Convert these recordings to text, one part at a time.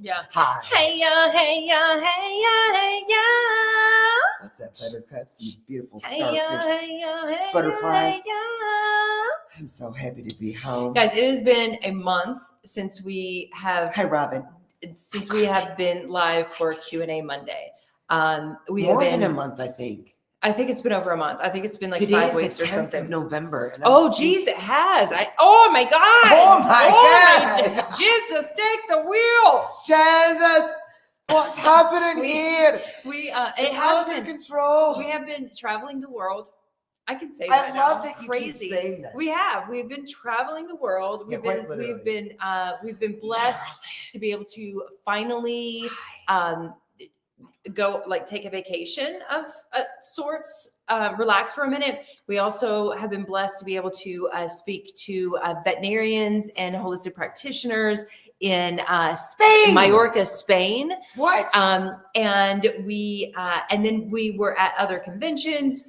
Yeah. Hi. Hey ya, hey ya, hey ya, hey ya. What's that, buttercups? You beautiful Hey ya, starfish. hey ya, hey Butterflies. ya, hey I'm so happy to be home. ya. Guys, it has been a month since we have Hi, Robin. been live for Q&A Monday. We More have been, than a month, I think. I think it's been over a month. I think it's been like Today 5 is weeks the or 10th something. of November. Oh, geez, it has. Oh my God. Oh my God. Jesus, take the wheel. Jesus, what's happening here? It It's has out of been. control. We have been traveling the world. I can say I that love now. that you Crazy. keep saying that. We have. We've been traveling the world. Yeah, quite literally. We've been blessed to be able to finally go like take a vacation of sorts, relax for a minute. We also have been blessed to be able to speak to veterinarians and holistic practitioners in Spain, Mallorca, Spain. What? And then we were at other conventions.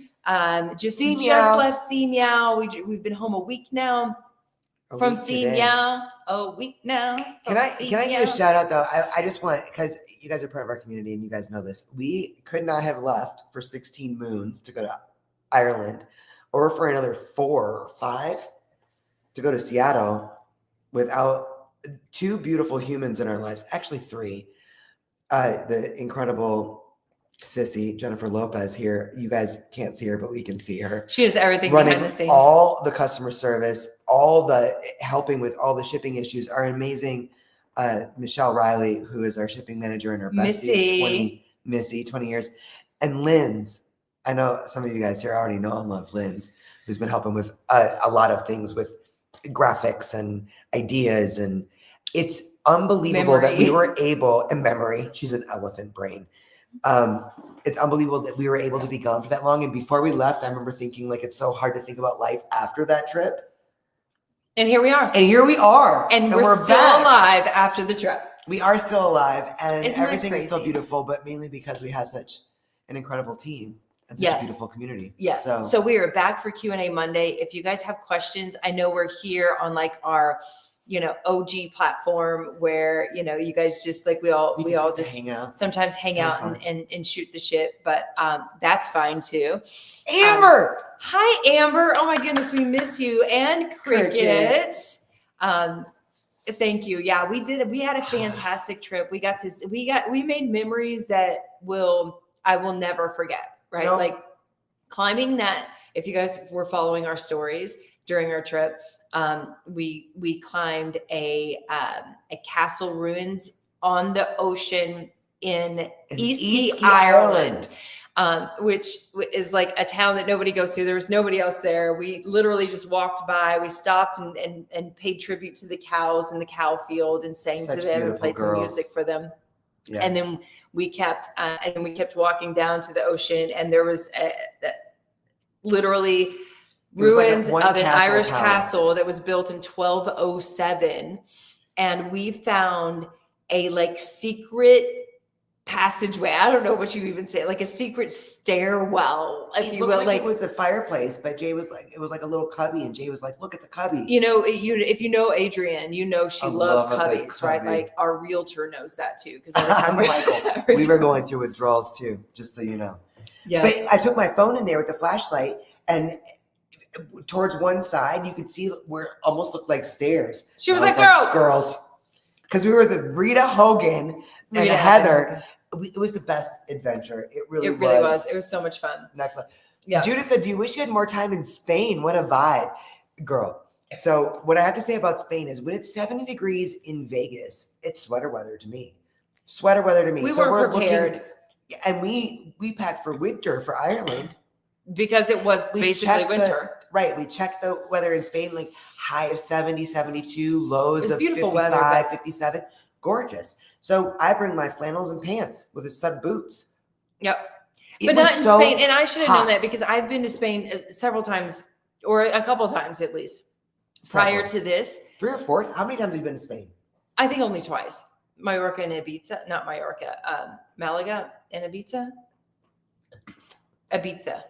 Just Meow. left See Meow. We've been home a week now. From See Meow, a week now. Can I give a shout out though? I just want, because you guys are part of our community and you guys know this. We could not have left for 16 moons to go to Ireland, or for another 4 or 5 to go to Seattle without 2 beautiful humans in our lives. Actually 3. The incredible Sissy, Jennifer Lopez here. You guys can't see her, but we can see her. She is everything running behind the scenes. All the customer service, all the helping with all the shipping issues. Our amazing Michelle Riley, who is our shipping manager and our bestie of 20 years. And Lynn's. I know some of you guys here already know and love Lynn's, who's been helping with a lot of things with graphics and ideas. And it's unbelievable that we were able, and memory, she's an elephant brain. It's unbelievable that we were able to be gone for that long. And before we left, I remember thinking like, it's so hard to think about life after that trip. And here we are. And we're still back. Alive after the trip. We are still alive, and Isn't everything is still beautiful, but mainly because we have such an incredible team and such a beautiful community. Yes. So we are back for Q&A Monday. If you guys have questions, I know we're here on like our OG platform where, you guys just like, we all just hang out. Sometimes hang out and shoot the shit, but that's fine too. Amber. Hi, Amber. Oh my goodness. We miss you. And Cricket. Thank you. Yeah, we did. We had a fantastic trip. We made memories that I will never forget. Right. Nope. Like climbing that. If you guys were following our stories during our trip, we climbed a castle ruins on the ocean in East Ireland, which is like a town that nobody goes to. There was nobody else there. We literally just walked by. We stopped and paid tribute to the cows in the cow field and sang to them and played some music for them. Yeah. And then we kept walking down to the ocean, and there was literally ruins of an Irish castle that was built in 1207. And we found a like secret passageway. I don't know what you even say, like a secret stairwell, if you will. Like it was a fireplace, but Jay was like, it was like a little cubby, and Jay was like, look, it's a cubby. If you know Adrienne, she loves cubbies, right? Like our realtor knows that too. Because every time we were going through withdrawals too, just so you know. Yes. But I took my phone in there with the flashlight, and towards one side, you could see where it almost looked like stairs. She was like, girls. Because we were with Rita Hogan and Heather. It was the best adventure. It really was. It was so much fun. Next level. Yeah. Judith said, do you wish you had more time in Spain? What a vibe. Girl. So what I have to say about Spain is when it's 70 degrees in Vegas, it's sweater weather to me. We weren't prepared. And we packed for winter for Ireland. Because it was basically winter. We checked the weather in Spain, like high of 70, 72, lows of 55, weather, 57. Gorgeous. So I bring my flannels and pants with a set of boots. Yep. But not in Spain. And I should have known that because I've been to Spain several times, or a couple of times at least, prior to this. 3 or 4? How many times have you been to Spain? I think only twice. Mallorca and Ibiza. Not Mallorca. Malaga and Ibiza. Ibiza.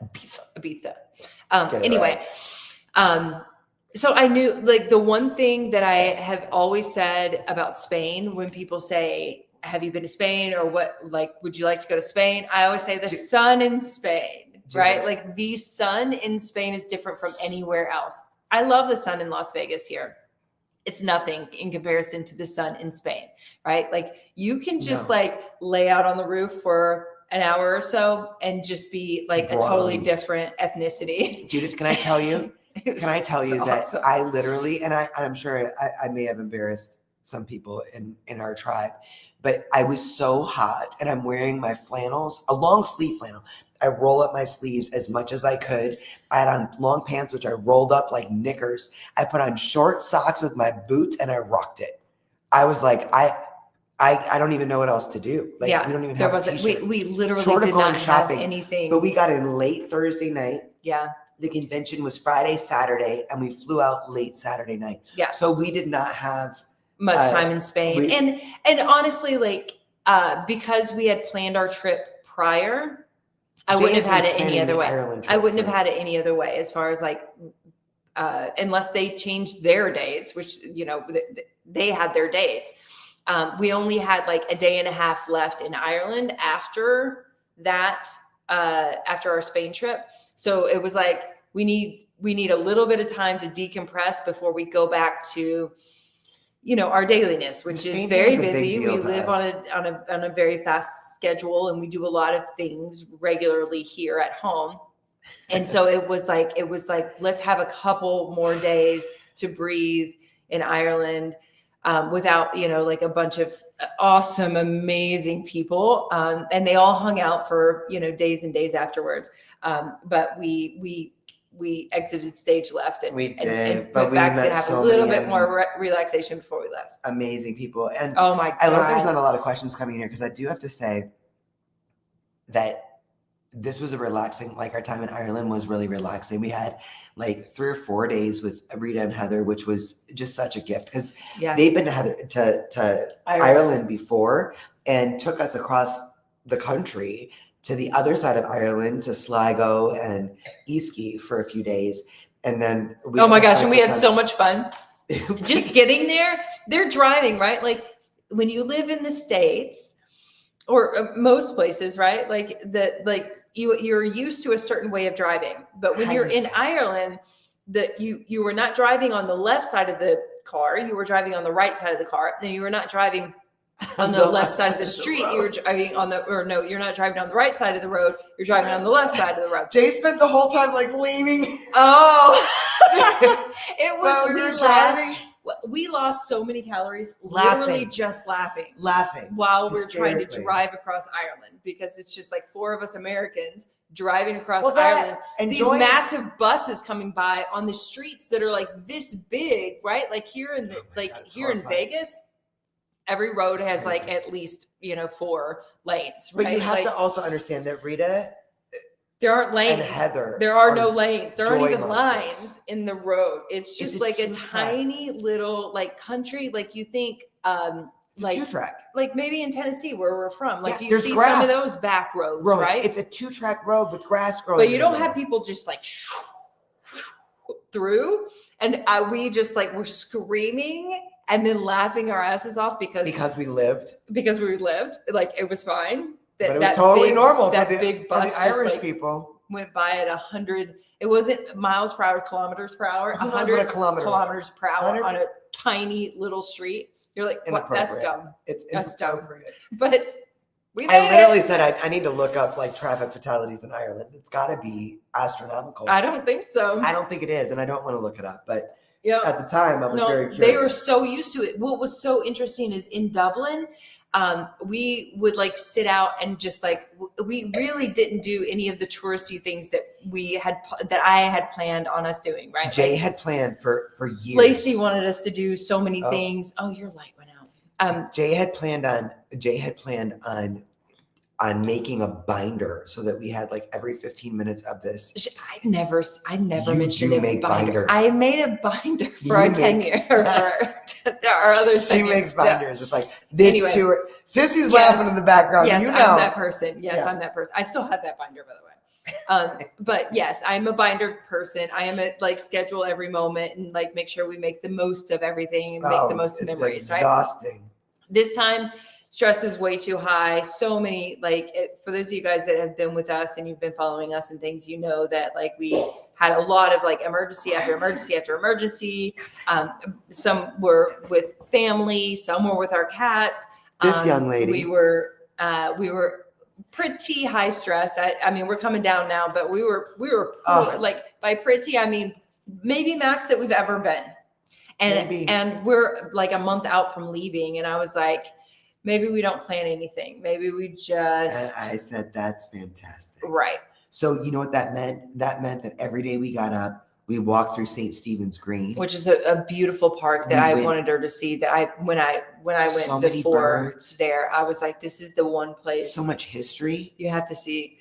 Anyway, so I knew like the one thing that I have always said about Spain when people say, have you been to Spain, or what, like, would you like to go to Spain? I always say the sun in Spain, right? Like the sun in Spain is different from anywhere else. I love the sun in Las Vegas here. It's nothing in comparison to the sun in Spain, right? Like you can just like lay out on the roof for an hour or so and just be like a totally different ethnicity. Judith, can I tell you? Can I tell you that I literally, and I'm sure I may have embarrassed some people in our tribe, but I was so hot and I'm wearing my flannels, a long sleeve flannel. I roll up my sleeves as much as I could. I had on long pants, which I rolled up like knickers. I put on short socks with my boots and I rocked it. I was like, I don't even know what else to do. Like we don't even have a t-shirt. We literally did not have anything. But we got in late Thursday night. Yeah. The convention was Friday, Saturday, and we flew out late Saturday night. Yeah. So we did not have much time in Spain. And honestly, like because we had planned our trip prior, I wouldn't have had it any other way. I wouldn't have had it any other way as far as like unless they changed their dates, which they had their dates. We only had like a day and a half left in Ireland after that, after our Spain trip. So it was like, we need a little bit of time to decompress before we go back to, our dailiness, which is very busy. We live on a very fast schedule and we do a lot of things regularly here at home. And so it was like, let's have a couple more days to breathe in Ireland. Without, like a bunch of awesome, amazing people. And they all hung out for, days and days afterwards. But we exited stage left and went back to have a little bit more relaxation before we left. Amazing people. And oh my God. I love there's not a lot of questions coming here because I do have to say that this was a relaxing, like our time in Ireland was really relaxing. We had like 3 or 4 days with Rita and Heather, which was just such a gift because they've been to Ireland before and took us across the country to the other side of Ireland to Sligo and Easkey for a few days. And then oh my gosh, and we had so much fun. Just getting there, they're driving, right? Like when you live in the States or most places, right? Like you're used to a certain way of driving, but when you're in Ireland, you were not driving on the left side of the car, you were driving on the right side of the car. Then you were not driving on the left side of the street. You were driving you're not driving on the right side of the road. You're driving on the left side of the road. Jay spent the whole time like leaning. Oh, it was driving. We lost so many calories literally just laughing while we're trying to drive across Ireland because it's just like 4 of us Americans driving across Ireland. These massive buses coming by on the streets that are like this big, right? Like here in in Vegas, every road has like at least 4 lanes. Right? But you have to also understand that Rita. There aren't lanes. And Heather. There are no lanes. There aren't even lines in the road. It's just like a tiny little like country. Like you think, like 2-track. Like maybe in Tennessee where we're from. Like you see grass. some of those back roads, right? It's a 2-track road with grass growing. But you don't have people just like through. And we just like were screaming and then laughing our asses off because we lived. Like it was fine. But it was totally normal for the big bus, for the Irish people. Went by at 100. It wasn't miles per hour, kilometers per hour. 100 kilometers per hour on a tiny little street. You're like, what? That's dumb. That's dumb. But I literally said I need to look up like traffic fatalities in Ireland. It's got to be astronomical. I don't think so. I don't think it is, and I don't want to look it up. But at the time, I was very curious. They were so used to it. What was so interesting is in Dublin, we would like sit out and just like we really didn't do any of the touristy things that I had planned on us doing. Right, Jay had planned for years. Lacey wanted us to do so many things. Oh, your light went out. Jay had planned on making a binder so that we had like every 15 minutes of this. I never mentioned a binder. I made a binder for our 10-year for our other. She makes binders with like this tour. Sissy's laughing in the background. Yes, I'm that person. Yes, I'm that person. I still have that binder, by the way. But yes, I'm a binder person. I am like schedule every moment and like make sure we make the most of everything and make the most of memories. Exhausting. Right. This time, stress is way too high. So many, like, for those of you guys that have been with us and you've been following us and things, you know that like we had a lot of like emergency after emergency after emergency. Some were with family, some were with our cats. This young lady, we were pretty high stress. I mean, we're coming down now, but we were like, by pretty, I mean, maybe max that we've ever been. And we're like a month out from leaving. And I was like, maybe we don't plan anything. Maybe we just. And I said, that's fantastic. Right. So you know what that meant? That meant that every day we got up, we walked through St. Stephen's Green, which is a beautiful park that I wanted her to see. That when I went before there, I was like, this is the one place. So much history. You have to see.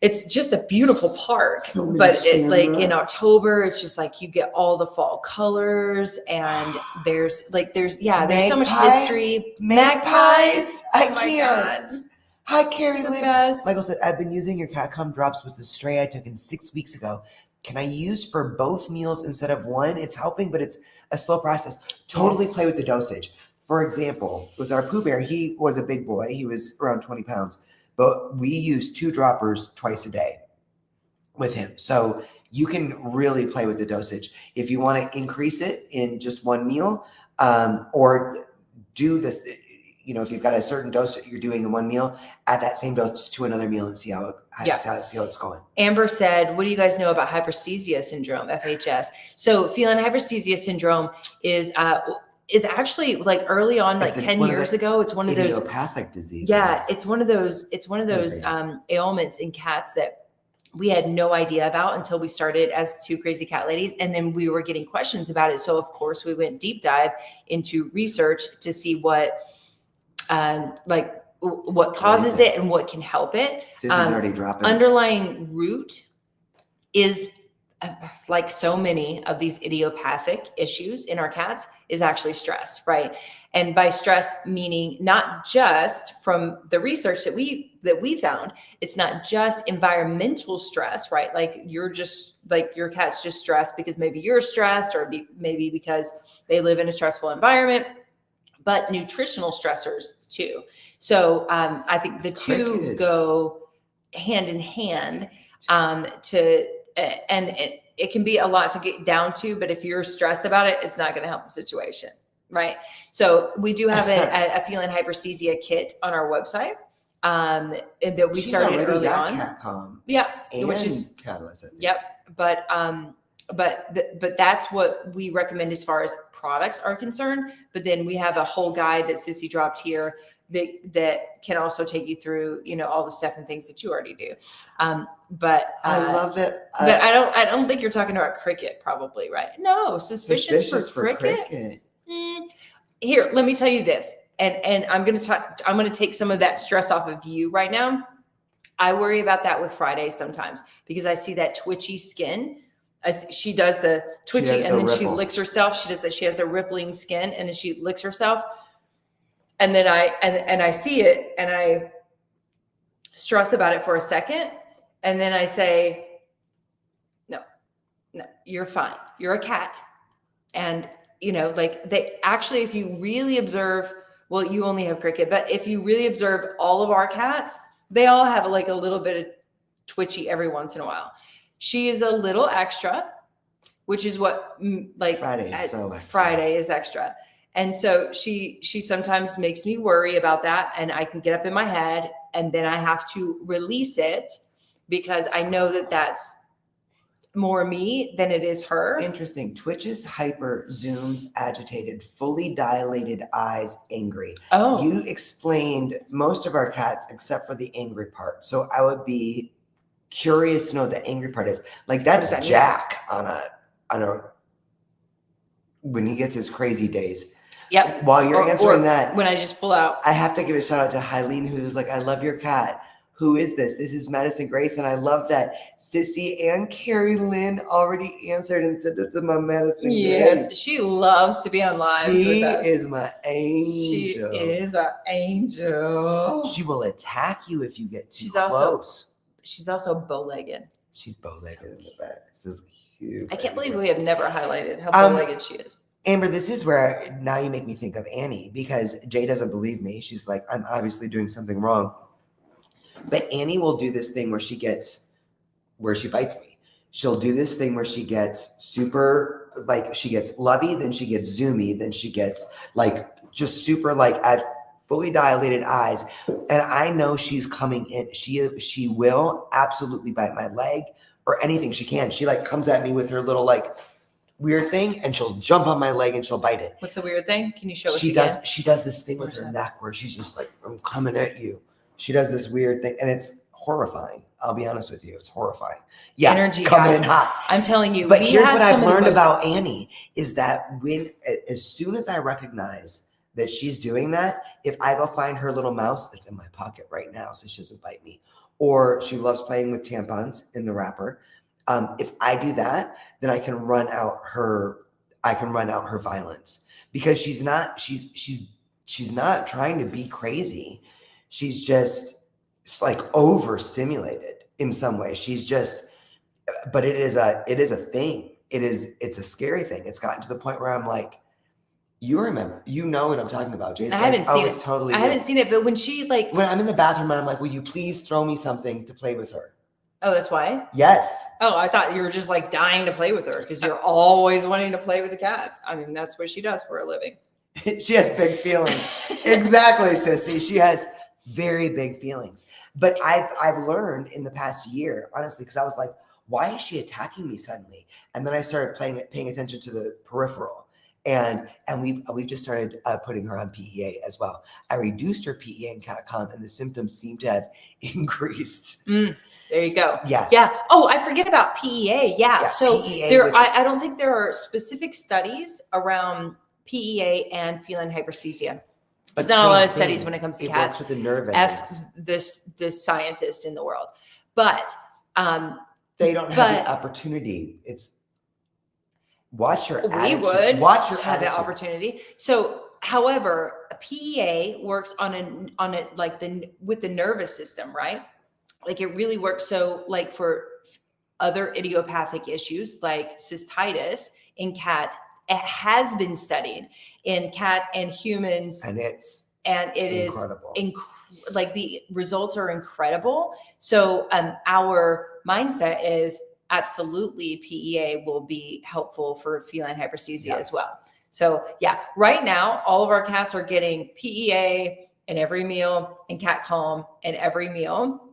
It's just a beautiful park, but it, like in October, it's just like you get all the fall colors, and there's so much history. Magpies. Oh my God. Hi, Carrie Lynn. Best. Michael said, I've been using your cat calm drops with the stray I took in 6 weeks ago. Can I use for both meals instead of one? It's helping, but it's a slow process. Totally play with the dosage. For example, with our Pooh Bear, he was a big boy. He was around 20 pounds. But we use 2 droppers twice a day with him. So you can really play with the dosage. If you want to increase it in just one meal, or do this, if you've got a certain dose that you're doing in one meal, add that same dose to another meal and see how it's going. Amber said, what do you guys know about hyperesthesia syndrome, FHS? So feline hyperesthesia syndrome is actually like early on, like 10 years ago. It's one of those idiopathic diseases. Yeah, it's one of those ailments in cats that we had no idea about until we started as 2 crazy cat ladies. And then we were getting questions about it. So of course we went deep dive into research to see what causes it and what can help it. Sissy's already dropping. Underlying root is like so many of these idiopathic issues in our cats is actually stress, right? And by stress, meaning not just from the research that we found, it's not just environmental stress, right? Like you're just like your cat's just stressed because maybe you're stressed, or maybe because they live in a stressful environment, but nutritional stressors too. So I think the two go hand in hand and it can be a lot to get down to, but if you're stressed about it, it's not going to help the situation, right? So we do have a feline hyperesthesia kit on our website that we started early on. Cat Calm. Yeah, which is Catalyst. Yep, but that's what we recommend as far as products are concerned. But then we have a whole guide that Sissy dropped here that can also take you through, all the stuff and things that you already do. But I love it. But I don't think you're talking about cricket, probably, right? No, suspicions for cricket. Here, let me tell you this, and I'm gonna take some of that stress off of you right now. I worry about that with Fridays sometimes because I see that twitchy skin. She does the twitchy and then she licks herself. She does that. She has the rippling skin and then she licks herself. And then I see it and I stress about it for a second. And then I say, no, you're fine. You're a cat. And, they actually, if you really observe, well, you only have cricket, but if you really observe all of our cats, they all have like a little bit of twitchy every once in a while. She is a little extra, which is what Friday is extra. And so she sometimes makes me worry about that, and I can get up in my head and then I have to release it because I know that that's more me than it is her. Interesting. Twitches, hyper, zooms, agitated, fully dilated eyes, angry. Oh. You explained most of our cats except for the angry part. So I would be curious to know what the angry part is. Like that's Jack on a when he gets his crazy days. Yep. While you're answering that, when I just pull out, I have to give a shout out to Hyleen, who's like, I love your cat. Who is this? This is Madison Grace. And I love that Sissy and Carrie Lynn already answered and said, this is my Madison Grace. Yes, she loves to be on lives with us. She is my angel. She is an angel. She will attack you if you get too close. She's also bow-legged. She's bow-legged in the back. This is cute. I can't believe we have never highlighted how bow-legged she is. Amber, this is where now you make me think of Annie, because Jay doesn't believe me. She's like, I'm obviously doing something wrong. But Annie will do this thing where she bites me. She'll do this thing where she gets super, like, she gets lovey, then she gets zoomy, then she gets like just super like at fully dilated eyes. And I know she's coming in. She will absolutely bite my leg or anything she can. She like comes at me with her little like weird thing, and she'll jump on my leg and she'll bite it. What's the weird thing? Can you show us? She does this thing with her neck where she's just like, I'm coming at you. She does this weird thing, and it's horrifying. I'll be honest with you, it's horrifying. Yeah, energy coming guys. in hot. I'm telling you. But here's what I've learned about Annie is that as soon as I recognize that she's doing that, if I go find her little mouse that's in my pocket right now, so she doesn't bite me, or she loves playing with tampons in the wrapper. If I do that, then I can run out her violence, because she's not trying to be crazy. She's just like overstimulated in some way. She's just, but it is a thing. It's a scary thing. It's gotten to the point where I'm like, you remember, you know what I'm talking about, Jason. I haven't seen it. Totally. I haven't seen it, but when I'm in the bathroom and I'm like, will you please throw me something to play with her? Oh, that's why? Yes. Oh, I thought you were just like dying to play with her because you're always wanting to play with the cats. I mean, that's what she does for a living. She has big feelings. Exactly, sissy. She has very big feelings. But I've learned in the past year, honestly, because I was like, why is she attacking me suddenly? And then I started paying attention to the peripheral. And we've just started putting her on PEA as well. I reduced her PEA and Calm, and the symptoms seem to have increased. There you go. Yeah. Yeah. Oh, I forget about PEA. Yeah. So PEA I don't think there are specific studies around PEA and feline hyperesthesia. There's not a lot of studies when it comes to cats. Works with the nerve this scientist in the world, but they don't have the opportunity. It's watch your attitude. We would watch your have attitude. the opportunity. So, however, a PEA works on a like with the nervous system, right? Like it really works. So, like for other idiopathic issues like cystitis in cats, it has been studied in cats and humans, and it incredible. Is like the results are incredible. So our mindset is absolutely PEA will be helpful for feline hyperesthesia as well. So yeah, right now all of our cats are getting PEA in every meal and cat calm in every meal.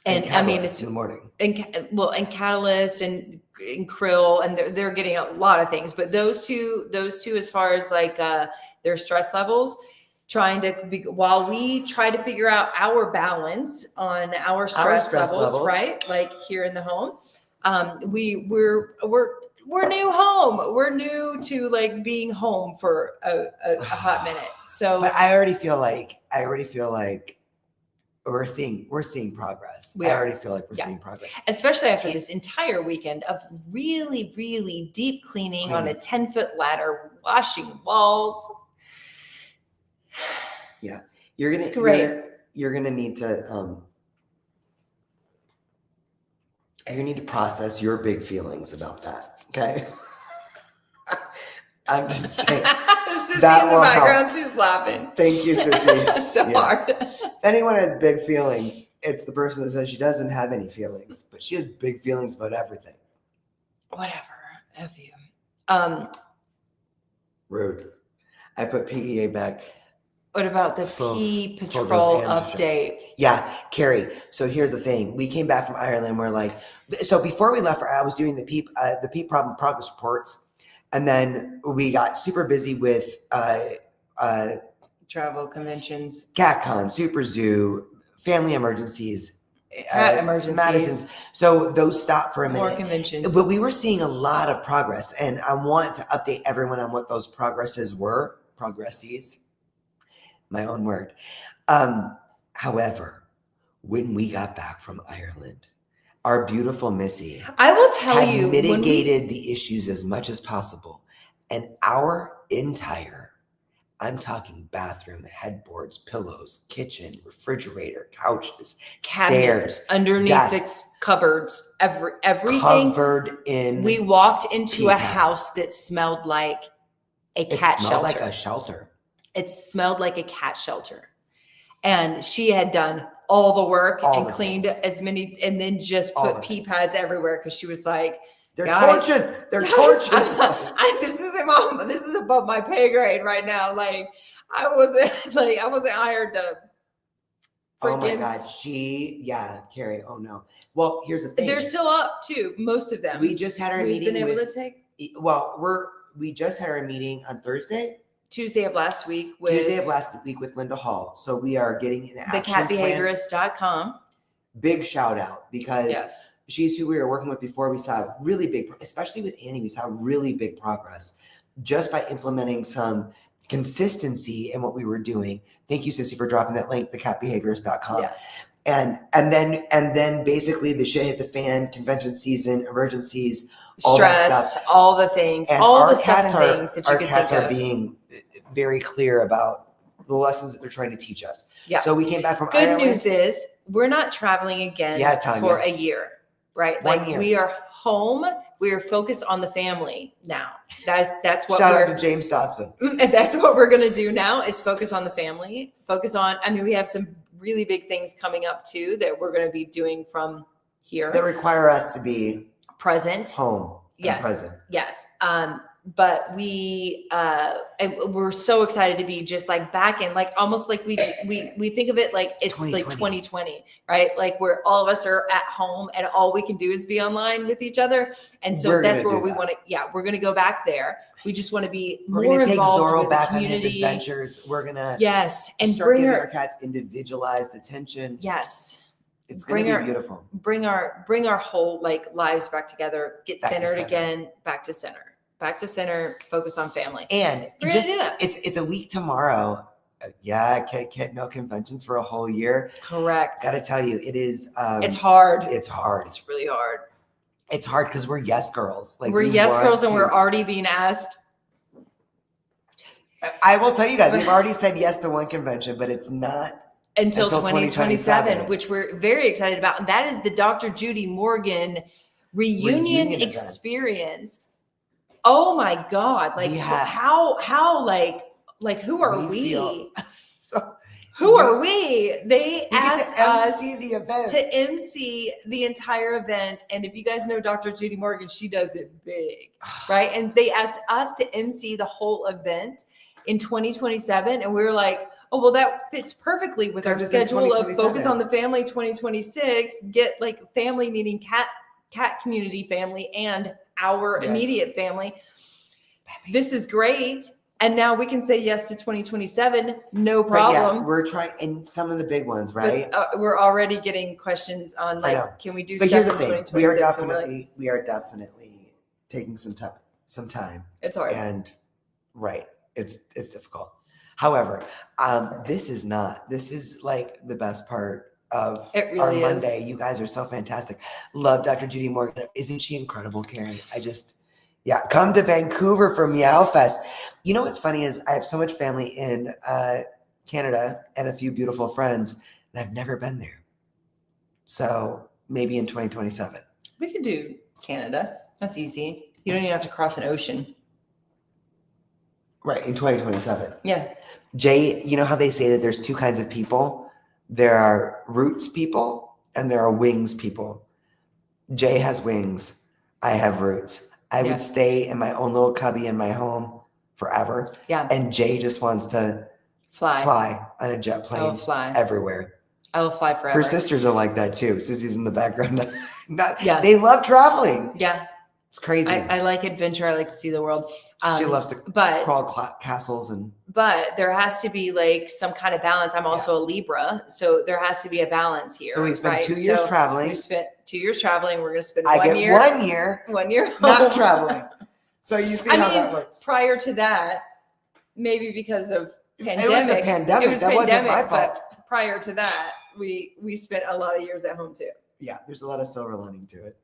And I mean, it's in the morning. And Catalyst and Krill, and they're getting a lot of things. But those two, as far as like their stress levels, while we try to figure out our balance on our stress levels, right? Like here in the home, we're new home. We're new to like being home for a hot minute. So, but I already feel like we're seeing progress. I already feel like we're seeing progress. Especially after this entire weekend of really, really deep cleaning on a 10-foot ladder, washing walls. Yeah. You're gonna need to you need to process your big feelings about that. Okay. I'm just saying. Sissy in the background, she's laughing. Thank you, Sissy. Hard. If anyone has big feelings, it's the person that says she doesn't have any feelings, but she has big feelings about everything. Whatever. F you. Rude. I put PEA back. What about the Pea Patrol update? Yeah, Carrie. So here's the thing. We came back from Ireland. We're like, so before we left, I was doing the pea problem progress reports. And then we got super busy with travel conventions, CatCon, Super Zoo, family emergencies, cat emergencies. Madison's. So those stopped for a minute. More conventions. But we were seeing a lot of progress. And I want to update everyone on what those progresses were. Progresses. My own word. However, when we got back from Ireland, our beautiful Missy, I will tell you, mitigated the issues as much as possible. And our entire, I'm talking bathroom, headboards, pillows, kitchen, refrigerator, couches, cabinets, stairs, underneath desks, the cupboards, everything covered in. We walked into PCAS. a house that smelled like a cat It smelled shelter. like a shelter. It smelled like a cat shelter. And she had done all the work and cleaned as many, and then just put pee pads everywhere because she was like, they're torching. They're torching. This isn't mom. This is above my pay grade right now. Like I wasn't hired to. Oh my God. Carrie. Oh no. Well, here's the thing. They're still up too. Most of them. We just had our meeting. We've been able to take. Well, we just had our meeting on Tuesday of last week with Linda Hall. So we are getting an action thecatbehaviorist.com. Big shout out because she's who we were working with before. We saw really big, especially with Annie, we saw really big progress just by implementing some consistency in what we were doing. Thank you, Sissy, for dropping that link, thecatbehaviorist.com. Yeah. And then basically the shit hit the fan, convention season, emergencies, stress, all the things, and all the seven things that you can think of. Our cats are being very clear about the lessons that they're trying to teach us. Yeah. So we came back from Ireland. Good news is we're not traveling again for a year, right? Like 1 year. We are home. We are focused on the family now. That's what Shout out to James Dobson. That's what we're going to do now is focus on the family, we have some really big things coming up too, that we're going to be doing from here. That require us to be present, home. Yes. Present. Yes. But we're so excited to be just like back in, like almost like we think of it like it's 2020. Like 2020, right? Like where all of us are at home and all we can do is be online with each other. And so that's where we want to, we're going to go back there. We just want to be more involved take Zorro with back the community. On his adventures. We're going to and start giving our cats individualized attention. Yes. It's going to be beautiful. Bring our whole like lives back together, get centered again, back to center, focus on family. And we're going to do that. It's a week tomorrow. No conventions for a whole year. Correct. Got to tell you, it is. It's hard. It's hard. It's really hard. It's hard because we're yes girls. Like we're yes girls, and we're already being asked. I will tell you guys, we've already said yes to one convention, but it's not until 2027, which we're very excited about. And that is the Dr. Judy Morgan reunion experience. Oh my God. Like how like who are we? Who are we? They asked us to MC the entire event. And if you guys know Dr. Judy Morgan, she does it big, right? And they asked us to MC the whole event in 2027. And we were like, oh, well, that fits perfectly with our schedule of Focus on the Family 2026. Get like family, meaning cat community family and our immediate family. This is great. And now we can say yes to 2027, no problem. Yeah, we're trying, and some of the big ones, right? But, we're already getting questions on like, can we do stuff in 2026? We are definitely taking some time. It's hard. And it's difficult. However, this is like the best part of our Monday. You guys are so fantastic. Love Dr. Judy Morgan. Isn't she incredible, Carrie? Come to Vancouver for Meow Fest. You know what's funny is I have so much family in Canada and a few beautiful friends, and I've never been there. So maybe in 2027. We could do Canada. That's easy. You don't even have to cross an ocean. Right, in 2027. Yeah. Jay, you know how they say that there's two kinds of people? There are roots people and there are wings people. Jay has wings. I have roots. I would stay in my own little cubby in my home forever. Yeah. And Jay just wants to fly on a jet plane everywhere. I will fly forever. Her sisters are like that too. Sissy's in the background. They love traveling. Yeah. It's crazy. I like adventure. I like to see the world. She loves to crawl castles But there has to be like some kind of balance. I'm also a Libra, so there has to be a balance here. So we spent 2 years traveling. We spent 2 years traveling. We're going to spend 1 year. 1 year home. Not traveling. So you see how that works. Prior to that, maybe because of pandemic. It was the pandemic. That wasn't my fault. But prior to that, we spent a lot of years at home too. Yeah, there's a lot of silver lining to it.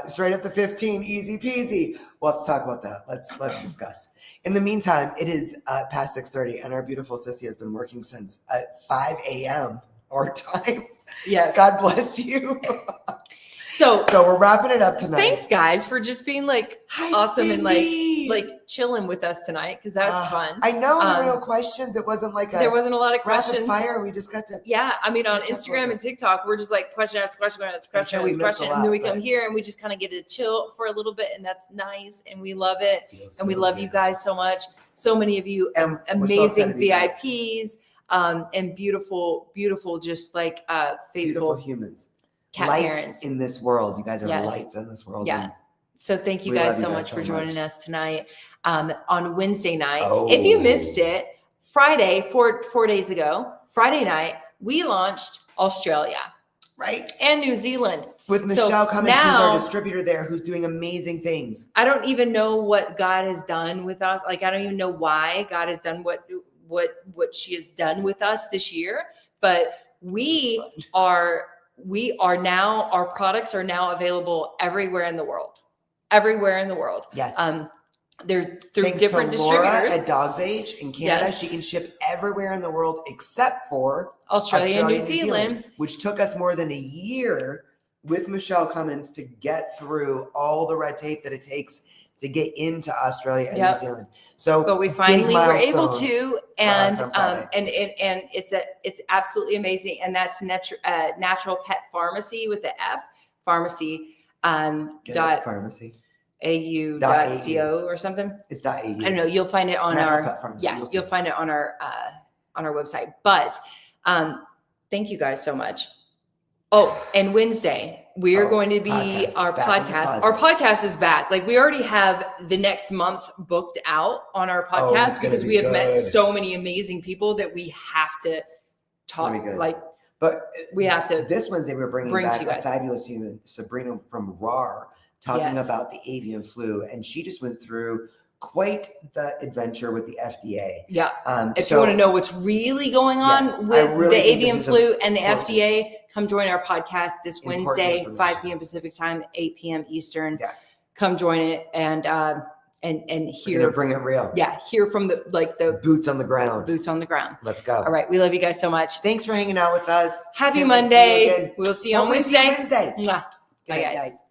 Straight up to 15, easy peasy. We'll have to talk about that. Let's discuss. In the meantime, it is past 6:30, and our beautiful Sissy has been working since 5 a.m. our time. Yes. God bless you. So we're wrapping it up tonight. Thanks, guys, for just being like awesome Cindy. and like like chilling with us tonight because that's fun. I know there were no questions. It wasn't like there wasn't a lot of rapid questions. fire. We just got to. Yeah, I mean, on catch up a Instagram little and TikTok, we're just like question after question after question we after missed a question, lot, and then we but- come here and we just kind of get to chill for a little bit, and that's nice, and we love it, Feels and we so love you good. guys so much. So many of you And we're so amazing excited to be back. VIPs, and beautiful, just like Beautiful faithful humans. cat Lights parents. in this world. You guys are Yes. lights in this world. Yeah. and So thank you We guys love you so guys much so for joining much. us tonight. On Wednesday night, Oh. if you missed it, Friday, 4 days ago, Friday night, we launched Australia Right. and New Zealand. With So Michelle Cummins, who's now- our distributor there, who's doing amazing things. I don't even know what God has done with us. Like, I don't even know why God has done what she has done with us this year. But we are now, our products are now available everywhere in the world. Everywhere in the world. Yes. They're through Thanks different to Laura distributors. at Dog's Age in Canada, Yes. she can ship everywhere in the world except for Australia and New Zealand. which took us more than a year with Michelle Cummins to get through all the red tape that it takes to get into Australia and Yep. New Zealand. So, But we big finally were able milestone to, us and on Friday. and it's absolutely amazing. And that's Natural Pet Pharmacy with the F pharmacy Get dot it, pharmacy. au.co or something. It's .au. I don't know. You'll find it on Natural our Pet Pharmacy, yeah. you'll see You'll it. find it on our website. But thank you guys so much. Oh, and Wednesday we are going to be podcast. our Back in the podcast. closet. Our podcast is back. Like, we already have the next month booked out on our it's podcast gonna because be we have met good. so many amazing people that we have to talk. gonna be good. Like, But we have to This Wednesday, we're bringing bring to back you a guys. fabulous human, Sabrina from RAR, talking Yes. about the avian flu. And she just went through quite the adventure with the FDA. Yeah. If so you want to know what's really going on I with really the think this avian is flu and the important. FDA, come join our podcast this Important Wednesday, 5 information. p.m. Pacific time, 8 p.m. Eastern. Yeah. Come join it and We're hear. gonna bring it real. Yeah, hear from the Boots on the ground. boots on the ground. Let's go. All right, we love you guys so much. Thanks for hanging out with us. Happy Can't wait to see you Monday. again. We'll see you on Hopefully see you Wednesday. Wednesday. Mwah. Good Bye, night, guys.